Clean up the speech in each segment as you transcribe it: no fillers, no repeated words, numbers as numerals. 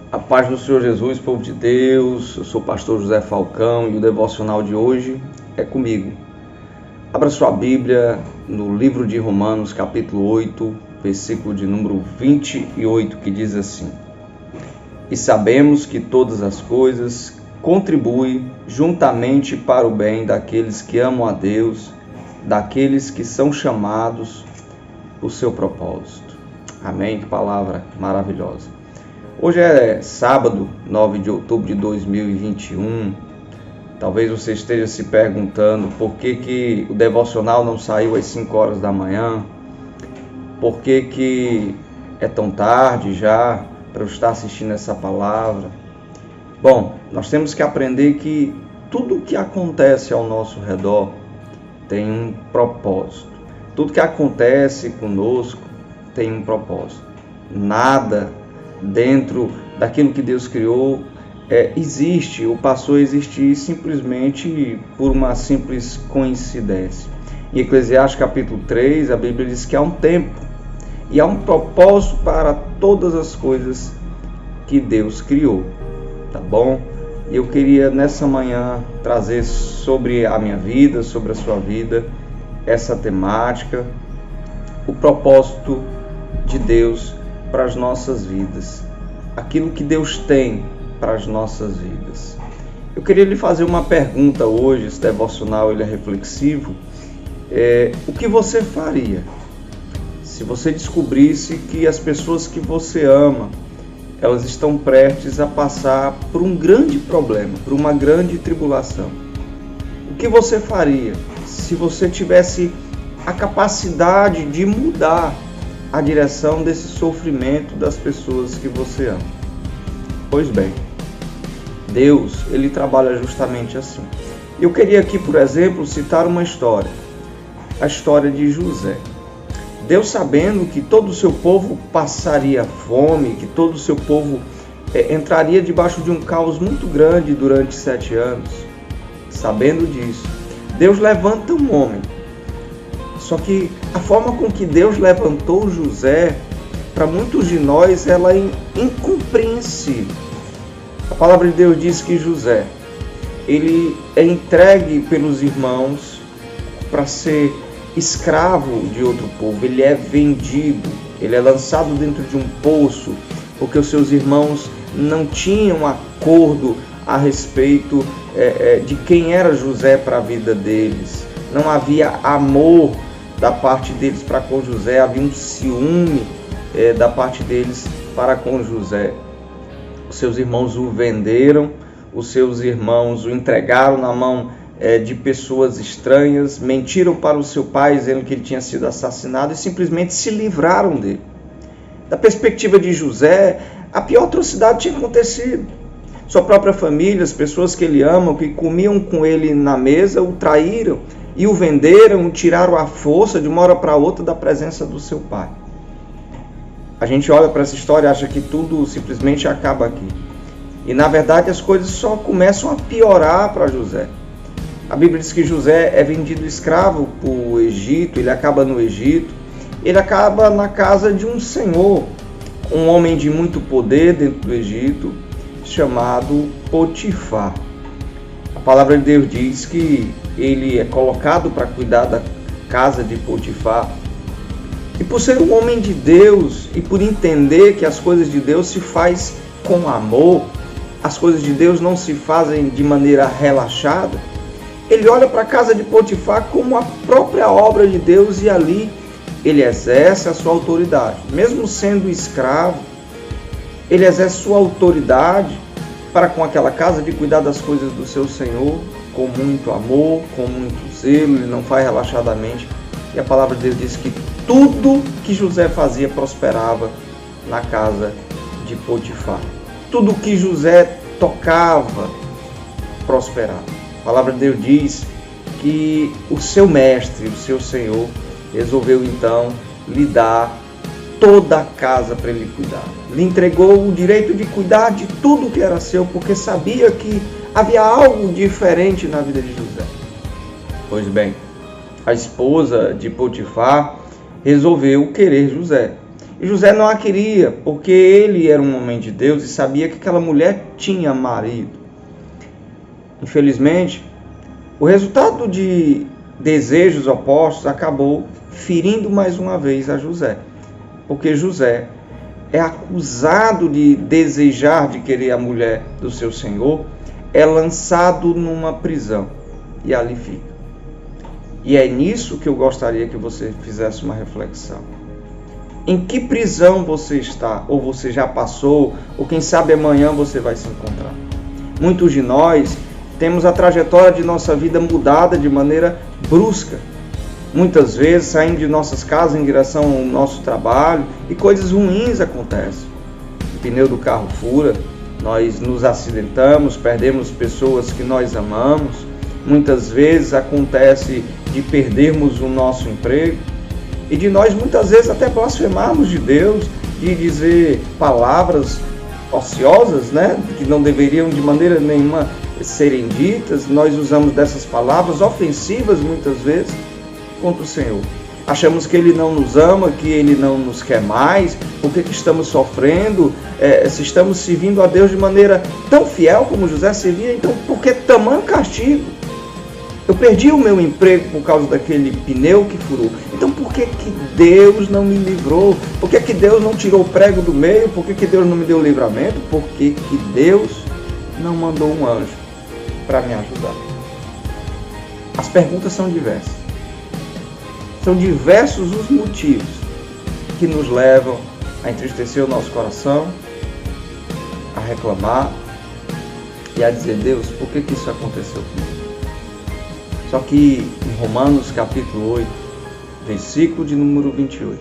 A paz do Senhor Jesus, povo de Deus. Eu sou o pastor José Falcão e o devocional de hoje é comigo. Abra sua Bíblia no livro de Romanos, capítulo 8, versículo de número 28, que diz assim: E sabemos que todas as coisas contribuem juntamente para o bem daqueles que amam a Deus, daqueles que são chamados por seu propósito. Amém? Que palavra maravilhosa. Hoje é sábado, 9 de outubro de 2021. Talvez você esteja se perguntando por que o devocional não saiu às 5 horas da manhã, por que é tão tarde já para eu estar assistindo essa palavra. Bom, nós temos que aprender que tudo o que acontece ao nosso redor tem um propósito. Tudo que acontece conosco tem um propósito. Nada dentro daquilo que Deus criou existe ou passou a existir simplesmente por uma simples coincidência. Em Eclesiastes capítulo 3, a Bíblia diz que há um tempo e há um propósito para todas as coisas que Deus criou, tá bom? E eu queria nessa manhã trazer sobre a minha vida, sobre a sua vida, essa temática, o propósito de Deus para as nossas vidas, aquilo que Deus tem para as nossas vidas. Eu queria lhe fazer uma pergunta hoje, esse devocional ele é reflexivo. O que você faria se você descobrisse que as pessoas que você ama, elas estão prestes a passar por um grande problema, por uma grande tribulação? O que você faria se você tivesse a capacidade de mudar a direção desse sofrimento das pessoas que você ama? Pois bem, Deus, ele trabalha justamente assim. Eu queria aqui, por exemplo, citar uma história, a história de José. Deus, sabendo que todo o seu povo passaria fome, que todo o seu povo entraria debaixo de um caos muito grande durante 7 anos, sabendo disso, Deus levanta um homem. Só que a forma com que Deus levantou José, para muitos de nós, ela é incompreensível. A palavra de Deus diz que José, ele é entregue pelos irmãos para ser escravo de outro povo. Ele é vendido, ele é lançado dentro de um poço, porque os seus irmãos não tinham acordo a respeito de quem era José para a vida deles. Não havia amor da parte deles para com José, havia um ciúme da parte deles para com José. Os seus irmãos o venderam, os seus irmãos o entregaram na mão de pessoas estranhas, mentiram para o seu pai dizendo que ele tinha sido assassinado e simplesmente se livraram dele. Da perspectiva de José, a pior atrocidade tinha acontecido. Sua própria família, as pessoas que ele ama, que comiam com ele na mesa, o traíram e o venderam, o tiraram à força de uma hora para outra da presença do seu pai. A gente olha para essa história e acha que tudo simplesmente acaba aqui. E na verdade as coisas só começam a piorar para José. A Bíblia diz que José é vendido escravo para o Egito, ele acaba no Egito, ele acaba na casa de um senhor, um homem de muito poder dentro do Egito, chamado Potifar. A palavra de Deus diz que ele é colocado para cuidar da casa de Potifar. E por ser um homem de Deus e por entender que as coisas de Deus se faz com amor, as coisas de Deus não se fazem de maneira relaxada, ele olha para a casa de Potifar como a própria obra de Deus e ali ele exerce a sua autoridade. Mesmo sendo escravo, ele exerce sua autoridade para com aquela casa de cuidar das coisas do seu Senhor, com muito amor, com muito zelo, ele não faz relaxadamente. E a palavra de Deus diz que tudo que José fazia prosperava na casa de Potifar. Tudo que José tocava prosperava. A palavra de Deus diz que o seu mestre, o seu Senhor, resolveu então lhe dar toda a casa para ele cuidar. Lhe entregou o direito de cuidar de tudo que era seu, porque sabia que havia algo diferente na vida de José. Pois bem, a esposa de Potifar resolveu querer José. E José não a queria, porque ele era um homem de Deus e sabia que aquela mulher tinha marido. Infelizmente, o resultado de desejos opostos acabou ferindo mais uma vez a José. Porque José é acusado de desejar, de querer a mulher do seu senhor, é lançado numa prisão e ali fica. E é nisso que eu gostaria que você fizesse uma reflexão. Em que prisão você está? Ou você já passou? Ou quem sabe amanhã você vai se encontrar? Muitos de nós temos a trajetória de nossa vida mudada de maneira brusca. Muitas vezes saímos de nossas casas em direção ao nosso trabalho e coisas ruins acontecem. O pneu do carro fura, nós nos acidentamos, perdemos pessoas que nós amamos. Muitas vezes acontece de perdermos o nosso emprego e de nós muitas vezes até blasfemarmos de Deus, de dizer palavras ociosas, né, que não deveriam de maneira nenhuma serem ditas. Nós usamos dessas palavras ofensivas muitas vezes contra o Senhor. Achamos que Ele não nos ama, que Ele não nos quer mais. Por que estamos sofrendo? Se estamos servindo a Deus de maneira tão fiel como José servia, então por que tamanho castigo? Eu perdi o meu emprego por causa daquele pneu que furou. Então por que Deus não me livrou? Por que Deus não tirou o prego do meio? Por que Deus não me deu livramento? Por que Deus não mandou um anjo para me ajudar? As perguntas são diversas. São diversos os motivos que nos levam a entristecer o nosso coração, a reclamar e a dizer: Deus, por que isso aconteceu comigo? Só que em Romanos capítulo 8, versículo de número 28,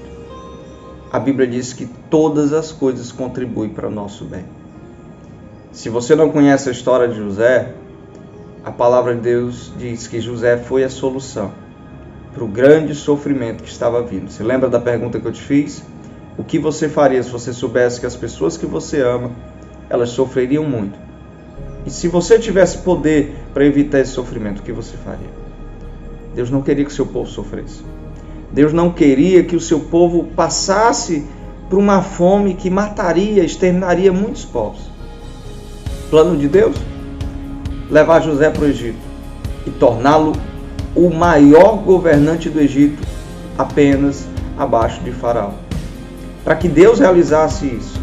a Bíblia diz que todas as coisas contribuem para o nosso bem. Se você não conhece a história de José, a palavra de Deus diz que José foi a solução para o grande sofrimento que estava vindo. Você lembra da pergunta que eu te fiz? O que você faria se você soubesse que as pessoas que você ama, elas sofreriam muito? E se você tivesse poder para evitar esse sofrimento, o que você faria? Deus não queria que o seu povo sofresse. Deus não queria que o seu povo passasse por uma fome que mataria, exterminaria muitos povos. Plano de Deus? Levar José para o Egito e torná-lo o maior governante do Egito, apenas abaixo de Faraó. Para que Deus realizasse isso,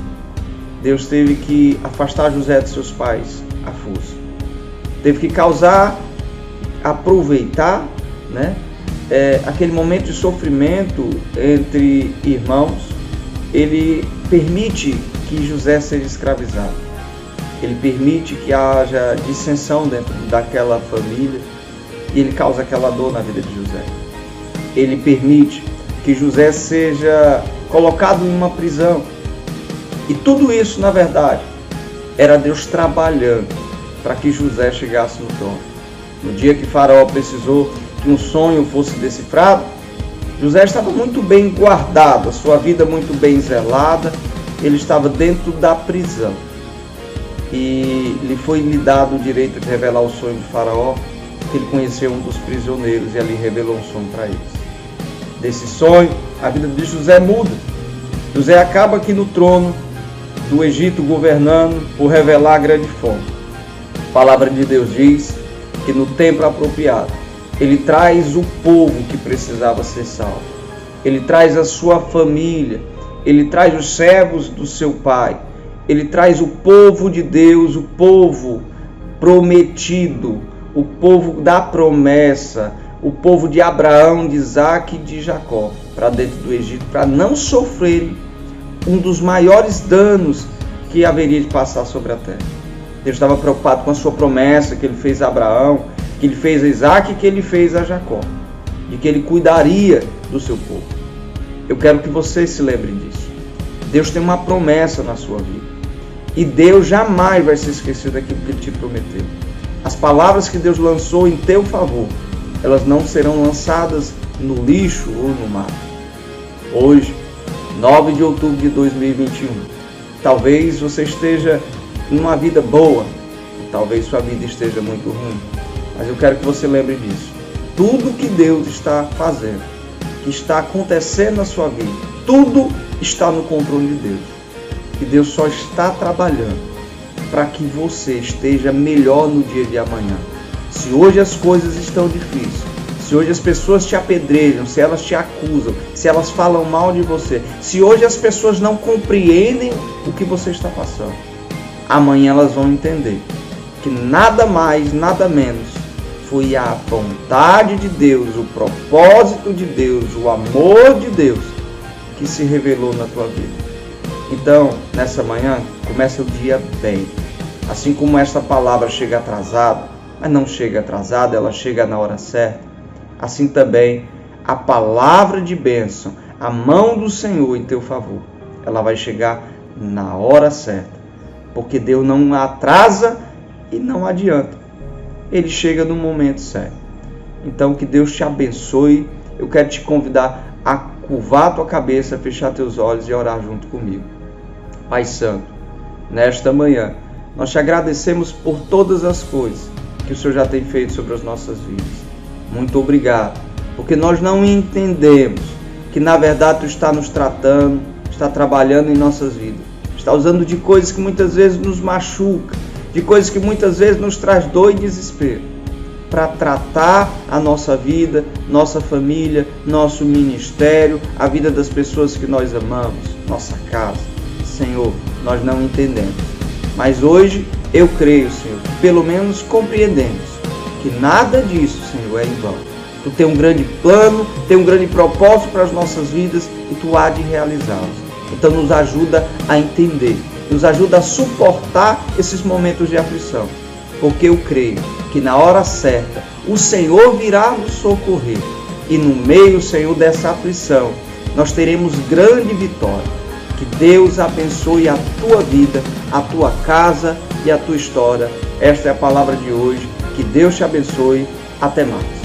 Deus teve que afastar José de seus pais, a força. Teve que aproveitar, aquele momento de sofrimento entre irmãos. Ele permite que José seja escravizado. Ele permite que haja dissensão dentro daquela família e ele causa aquela dor na vida de José. Ele permite que José seja colocado em uma prisão. E tudo isso, na verdade, era Deus trabalhando para que José chegasse no trono. No dia que Faraó precisou que um sonho fosse decifrado, José estava muito bem guardado, a sua vida muito bem zelada, ele estava dentro da prisão. E lhe foi lhe dado o direito de revelar o sonho de Faraó, que ele conheceu um dos prisioneiros e ali revelou um sonho para eles. Desse sonho, a vida de José muda. José acaba aqui no trono do Egito governando por revelar a grande fome. A palavra de Deus diz que no tempo apropriado, ele traz o povo que precisava ser salvo. Ele traz a sua família, ele traz os servos do seu pai, ele traz o povo de Deus, o povo prometido, o povo da promessa, o povo de Abraão, de Isaac e de Jacó, para dentro do Egito, para não sofrerem um dos maiores danos que haveria de passar sobre a terra. Deus estava preocupado com a sua promessa que ele fez a Abraão, que ele fez a Isaac e que ele fez a Jacó, de que ele cuidaria do seu povo. Eu quero que você se lembre disso. Deus tem uma promessa na sua vida. E Deus jamais vai se esquecer daquilo que Ele te prometeu. As palavras que Deus lançou em teu favor, elas não serão lançadas no lixo ou no mar. Hoje, 9 de outubro de 2021, talvez você esteja numa vida boa, talvez sua vida esteja muito ruim, mas eu quero que você lembre disso. Tudo que Deus está fazendo, que está acontecendo na sua vida, tudo está no controle de Deus. Que Deus só está trabalhando para que você esteja melhor no dia de amanhã. Se hoje as coisas estão difíceis, se hoje as pessoas te apedrejam, se elas te acusam, se elas falam mal de você, se hoje as pessoas não compreendem o que você está passando, amanhã elas vão entender que nada mais, nada menos foi a vontade de Deus, o propósito de Deus, o amor de Deus que se revelou na tua vida. Então, nessa manhã, começa o dia bem. Assim como essa palavra chega atrasada, mas não chega atrasada, ela chega na hora certa. Assim também, a palavra de bênção, a mão do Senhor em teu favor, ela vai chegar na hora certa. Porque Deus não atrasa e não adianta. Ele chega no momento certo. Então, que Deus te abençoe. Eu quero te convidar a curvar a tua cabeça, fechar teus olhos e orar junto comigo. Pai Santo, nesta manhã, nós te agradecemos por todas as coisas que o Senhor já tem feito sobre as nossas vidas. Muito obrigado, porque nós não entendemos que na verdade Tu está nos tratando, está trabalhando em nossas vidas, está usando de coisas que muitas vezes nos machucam, de coisas que muitas vezes nos traz dor e desespero, para tratar a nossa vida, nossa família, nosso ministério, a vida das pessoas que nós amamos, nossa casa. Senhor, nós não entendemos, mas hoje eu creio, Senhor, que pelo menos compreendemos que nada disso, Senhor, é em vão. Tu tem um grande plano, tem um grande propósito para as nossas vidas e Tu há de realizá-los. Então nos ajuda a entender, nos ajuda a suportar esses momentos de aflição, porque eu creio que na hora certa o Senhor virá nos socorrer e no meio, Senhor, dessa aflição nós teremos grande vitória. Que Deus abençoe a tua vida, a tua casa e a tua história. Esta é a palavra de hoje. Que Deus te abençoe. Até mais.